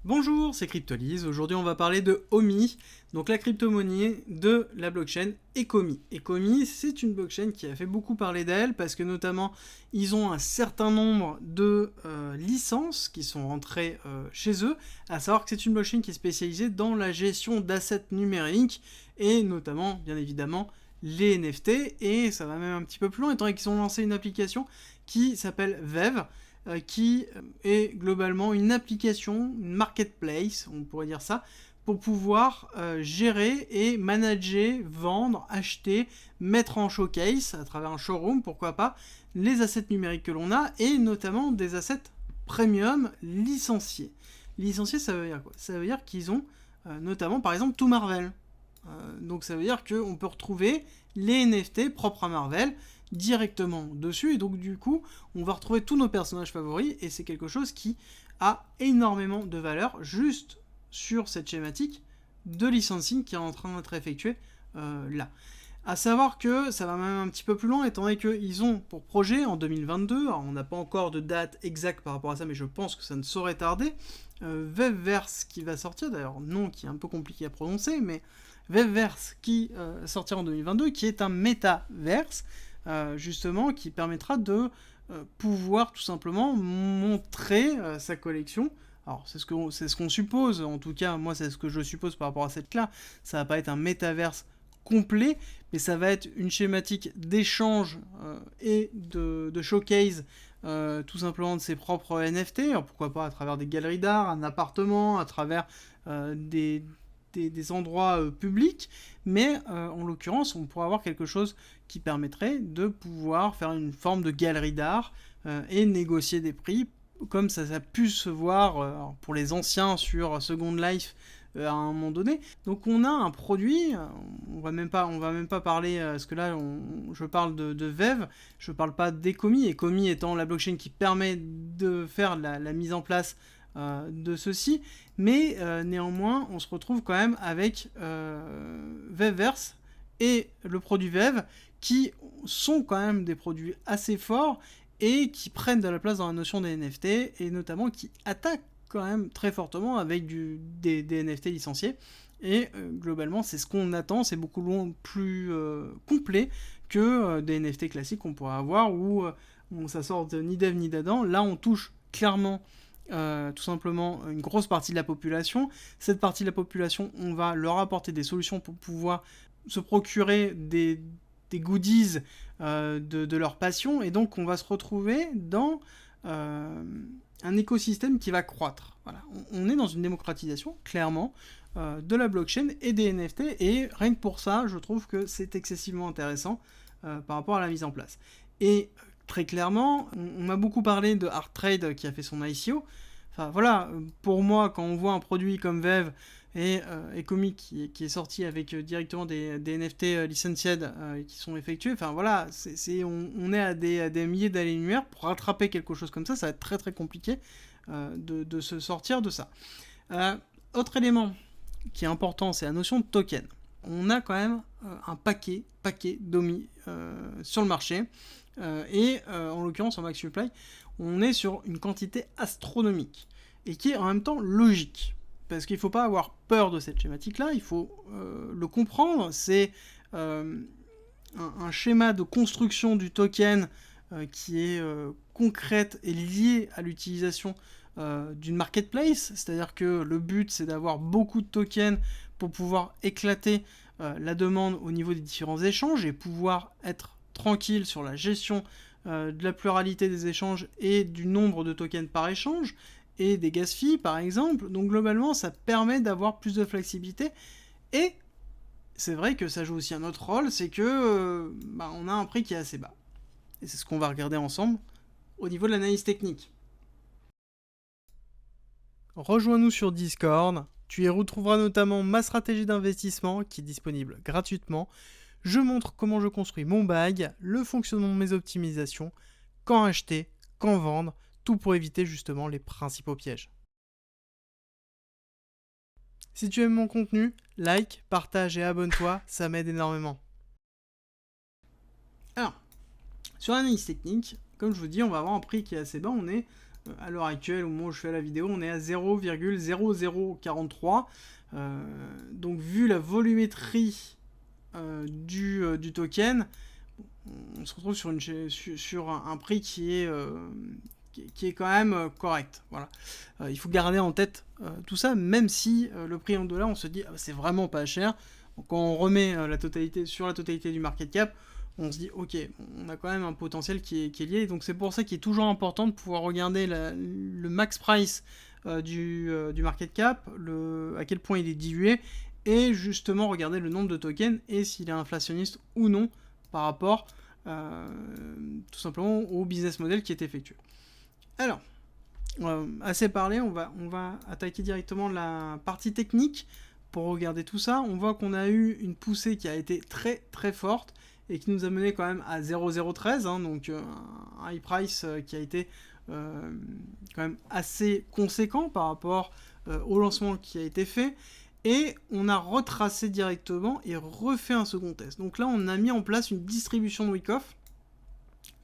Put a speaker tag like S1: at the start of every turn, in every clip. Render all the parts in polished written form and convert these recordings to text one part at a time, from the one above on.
S1: Bonjour, c'est Cryptolyse. Aujourd'hui, on va parler de Omi, donc la crypto-monnaie de la blockchain Ecomi. Ecomi, c'est une blockchain qui a fait beaucoup parler d'elle parce que notamment, ils ont un certain nombre de licences qui sont rentrées chez eux, à savoir que c'est une blockchain qui est spécialisée dans la gestion d'assets numériques et notamment, bien évidemment, les NFT. Et ça va même un petit peu plus loin, étant donné qu'ils ont lancé une application qui s'appelle VEV, qui est globalement une application, une marketplace, on pourrait dire ça, pour pouvoir gérer et manager, vendre, acheter, mettre en showcase, à travers un showroom, pourquoi pas, les assets numériques que l'on a, et notamment des assets premium licenciés. Licenciés, ça veut dire quoi? Ça veut dire qu'ils ont notamment, par exemple, tout Marvel. Donc ça veut dire qu'on peut retrouver les NFT propres à Marvel directement dessus, et donc du coup on va retrouver tous nos personnages favoris, et c'est quelque chose qui a énormément de valeur juste sur cette schématique de licensing qui est en train d'être effectuée là. À savoir que ça va même un petit peu plus loin, étant donné qu'ils ont pour projet en 2022, alors on n'a pas encore de date exacte par rapport à ça, mais je pense que ça ne saurait tarder, Vevverse qui va sortir, d'ailleurs nom qui est un peu compliqué à prononcer, mais Vevverse qui sortira en 2022, qui est un métaverse, justement, qui permettra de pouvoir tout simplement montrer sa collection. Alors, c'est ce qu'on suppose, en tout cas, moi, c'est ce que je suppose par rapport à cette clé. Ça va pas être un métaverse complet, mais ça va être une schématique d'échange et de showcase, tout simplement de ses propres NFT. Alors, pourquoi pas à travers des galeries d'art, un appartement, à travers des endroits publics, mais en l'occurrence, on pourrait avoir quelque chose qui permettrait de pouvoir faire une forme de galerie d'art et négocier des prix, comme ça a pu se voir pour les anciens sur Second Life à un moment donné. Donc on a un produit, on va même pas parler, parce que là je parle de VEV, je parle pas d'Ecomi, Ecomi étant la blockchain qui permet de faire la mise en place de ceci, mais néanmoins on se retrouve quand même avec Vevverse et le produit VEV qui sont quand même des produits assez forts et qui prennent de la place dans la notion des NFT, et notamment qui attaquent quand même très fortement avec des NFT licenciés. Et globalement, c'est ce qu'on attend, c'est beaucoup plus complet que des NFT classiques qu'on pourrait avoir où ça sort ni d'Ève ni d'Adam. Là, on touche clairement tout simplement une grosse partie de la population. Cette partie de la population, on va leur apporter des solutions pour pouvoir se procurer des goodies de leur passion, et donc on va se retrouver dans un écosystème qui va croître. Voilà. On est dans une démocratisation, clairement, de la blockchain et des NFT, et rien que pour ça, je trouve que c'est excessivement intéressant par rapport à la mise en place. Et très clairement, on m'a beaucoup parlé de ArtTrade qui a fait son ICO. Enfin voilà, pour moi, quand on voit un produit comme VEV et Ecomi qui est sorti avec directement des NFT licensed qui sont effectués, enfin voilà, on est à des milliers d'années-lumière. Pour rattraper quelque chose comme ça va être très très compliqué de se sortir de ça. Autre élément qui est important, c'est la notion de token. On a quand même un paquet d'OMI sur le marché, et en l'occurrence en Max Supply, on est sur une quantité astronomique, et qui est en même temps logique. Parce qu'il ne faut pas avoir peur de cette schématique-là, il faut le comprendre. C'est un schéma de construction du token qui est concrète et liée à l'utilisation d'une marketplace. C'est-à-dire que le but, c'est d'avoir beaucoup de tokens pour pouvoir éclater la demande au niveau des différents échanges et pouvoir être tranquille sur la gestion de la pluralité des échanges et du nombre de tokens par échange, et des gas fees par exemple. Donc globalement, ça permet d'avoir plus de flexibilité, et c'est vrai que ça joue aussi un autre rôle, c'est que on a un prix qui est assez bas. Et c'est ce qu'on va regarder ensemble au niveau de l'analyse technique. Rejoins-nous sur Discord, tu y retrouveras notamment ma stratégie d'investissement qui est disponible gratuitement. Je montre comment je construis mon bag, le fonctionnement de mes optimisations, quand acheter, quand vendre, tout pour éviter justement les principaux pièges. Si tu aimes mon contenu, like, partage et abonne-toi, ça m'aide énormément. Alors, sur l'analyse technique, comme je vous dis, on va avoir un prix qui est assez bas, on est à l'heure actuelle, au moment où je fais la vidéo, on est à 0,0043. Donc vu la volumétrie du token, on se retrouve sur un prix qui est quand même correct. Voilà. Il faut garder en tête tout ça, même si le prix en dollars, on se dit c'est vraiment pas cher. Donc, quand on remet la totalité du market cap, on se dit ok, on a quand même un potentiel qui est lié. Donc c'est pour ça qu'il est toujours important de pouvoir regarder le max price du market cap, à quel point il est dilué, et justement regarder le nombre de tokens et s'il est inflationniste ou non par rapport tout simplement au business model qui est effectué. Alors, assez parlé, on va attaquer directement la partie technique pour regarder tout ça. On voit qu'on a eu une poussée qui a été très très forte et qui nous a mené quand même à 0,013, hein, donc un high price qui a été quand même assez conséquent par rapport au lancement qui a été fait. Et on a retracé directement et refait un second test. Donc là, on a mis en place une distribution de Wyckoff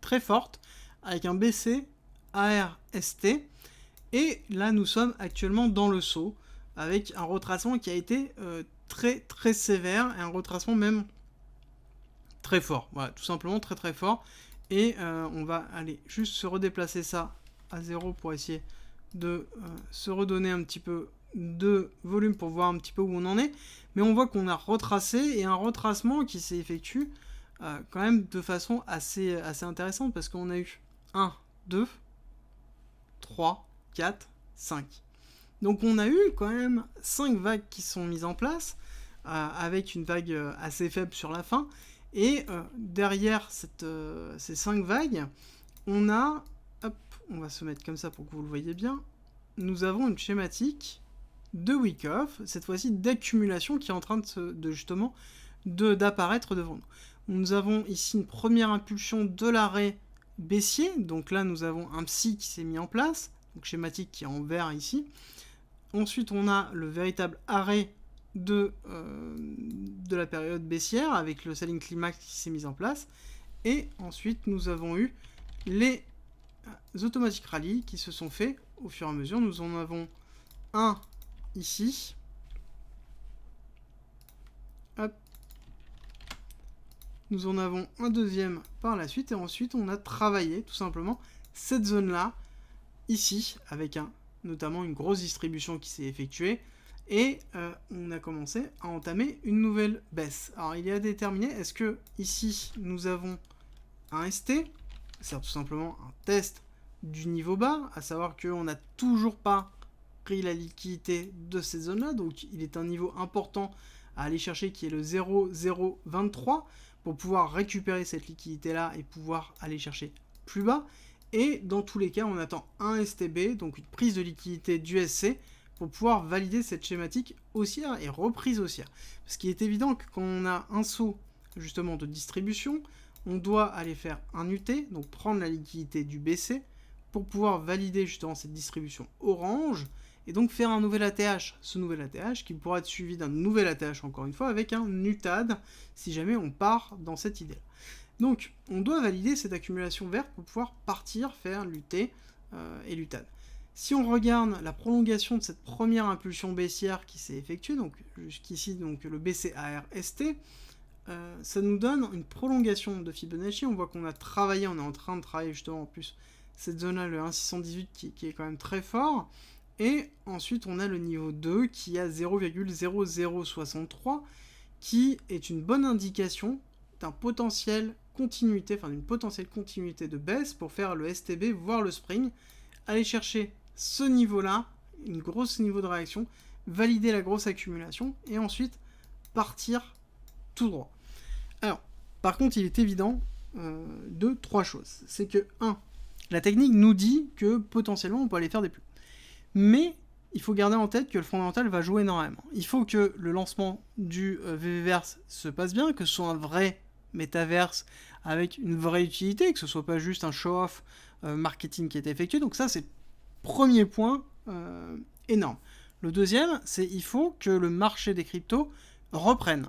S1: très forte avec un BC ARST. Et là, nous sommes actuellement dans le saut avec un retracement qui a été très très sévère et un retracement même très fort. Voilà, tout simplement très très fort. Et on va aller juste se redéplacer ça à 0 pour essayer de se redonner un petit peu de volume pour voir un petit peu où on en est. Mais on voit qu'on a retracé et un retracement qui s'est effectué quand même de façon assez intéressante parce qu'on a eu 1, 2, 3, 4, 5. Donc on a eu quand même 5 vagues qui sont mises en place avec une vague assez faible sur la fin. Et derrière ces 5 vagues, on a, hop, on va se mettre comme ça pour que vous le voyez bien, nous avons une schématique de Wyckoff, cette fois-ci d'accumulation qui est en train justement d'apparaître devant nous. Nous avons ici une première impulsion de l'arrêt baissier, donc là nous avons un psy qui s'est mis en place, donc schématique qui est en vert ici. Ensuite on a le véritable arrêt de la période baissière avec le selling climax qui s'est mis en place, et ensuite nous avons eu les automatic rally qui se sont faits au fur et à mesure. Nous en avons un ici, hop, nous en avons un deuxième par la suite, et ensuite on a travaillé tout simplement cette zone là ici avec notamment une grosse distribution qui s'est effectuée. Et on a commencé à entamer une nouvelle baisse. Alors il est à déterminer, est-ce que ici nous avons un ST, c'est tout simplement un test du niveau bas, à savoir qu'on n'a toujours pas pris la liquidité de ces zones-là, donc il est un niveau important à aller chercher qui est le 0,023 pour pouvoir récupérer cette liquidité-là et pouvoir aller chercher plus bas. Et dans tous les cas, on attend un STB, donc une prise de liquidité du SC, pour pouvoir valider cette schématique haussière et reprise haussière. Parce qu'il est évident que quand on a un saut justement de distribution, on doit aller faire un UT, donc prendre la liquidité du BC, pour pouvoir valider justement cette distribution orange, et donc faire un nouvel ATH. Ce nouvel ATH qui pourra être suivi d'un nouvel ATH encore une fois, avec un UTAD, si jamais on part dans cette idée-là. Donc on doit valider cette accumulation verte pour pouvoir partir faire l'UT et l'UTAD. Si on regarde la prolongation de cette première impulsion baissière qui s'est effectuée, donc jusqu'ici donc le BCARST, ça nous donne une prolongation de Fibonacci. On voit qu'on a travaillé, on est en train de travailler justement en plus cette zone-là, le 1,618 qui est quand même très fort. Et ensuite on a le niveau 2 qui est à 0,0063 qui est une bonne indication d'un potentiel continuité, enfin d'une potentielle continuité de baisse pour faire le STB, voire le spring, aller chercher ce niveau-là, une grosse niveau de réaction, valider la grosse accumulation, et ensuite partir tout droit. Alors, par contre, il est évident de 3 choses. C'est que, 1, la technique nous dit que potentiellement on peut aller faire des plus. Mais il faut garder en tête que le fondamental va jouer énormément. Il faut que le lancement du VVverse se passe bien, que ce soit un vrai métaverse avec une vraie utilité, que ce soit pas juste un show-off marketing qui est effectué. Donc ça, c'est le premier point énorme. Le deuxième, c'est il faut que le marché des cryptos reprenne.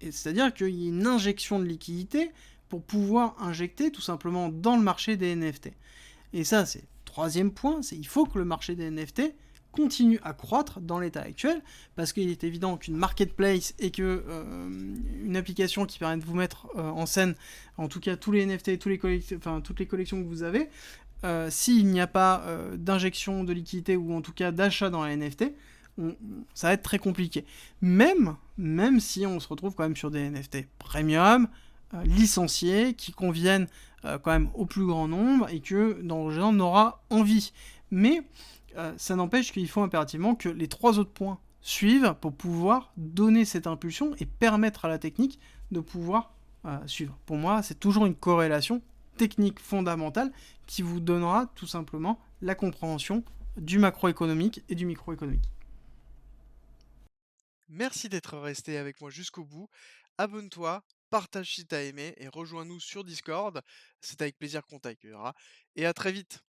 S1: C'est-à-dire qu'il y ait une injection de liquidité pour pouvoir injecter tout simplement dans le marché des NFT. Et ça, c'est troisième point, c'est il faut que le marché des NFT continue à croître dans l'état actuel, parce qu'il est évident qu'une marketplace et que une application qui permet de vous mettre en scène, en tout cas tous les NFT, toutes les collections que vous avez, s'il n'y a pas d'injection de liquidité ou en tout cas d'achat dans les NFT, ça va être très compliqué. Même si on se retrouve quand même sur des NFT premium, licenciés, qui conviennent quand même au plus grand nombre et que dans le gens en aura envie. Mais ça n'empêche qu'il faut impérativement que les trois autres points suivent pour pouvoir donner cette impulsion et permettre à la technique de pouvoir suivre. Pour moi, c'est toujours une corrélation technique fondamentale qui vous donnera tout simplement la compréhension du macroéconomique et du microéconomique.
S2: Merci d'être resté avec moi jusqu'au bout. Abonne-toi, partage si t'as aimé et rejoins-nous sur Discord. C'est avec plaisir qu'on t'accueillera. Et à très vite.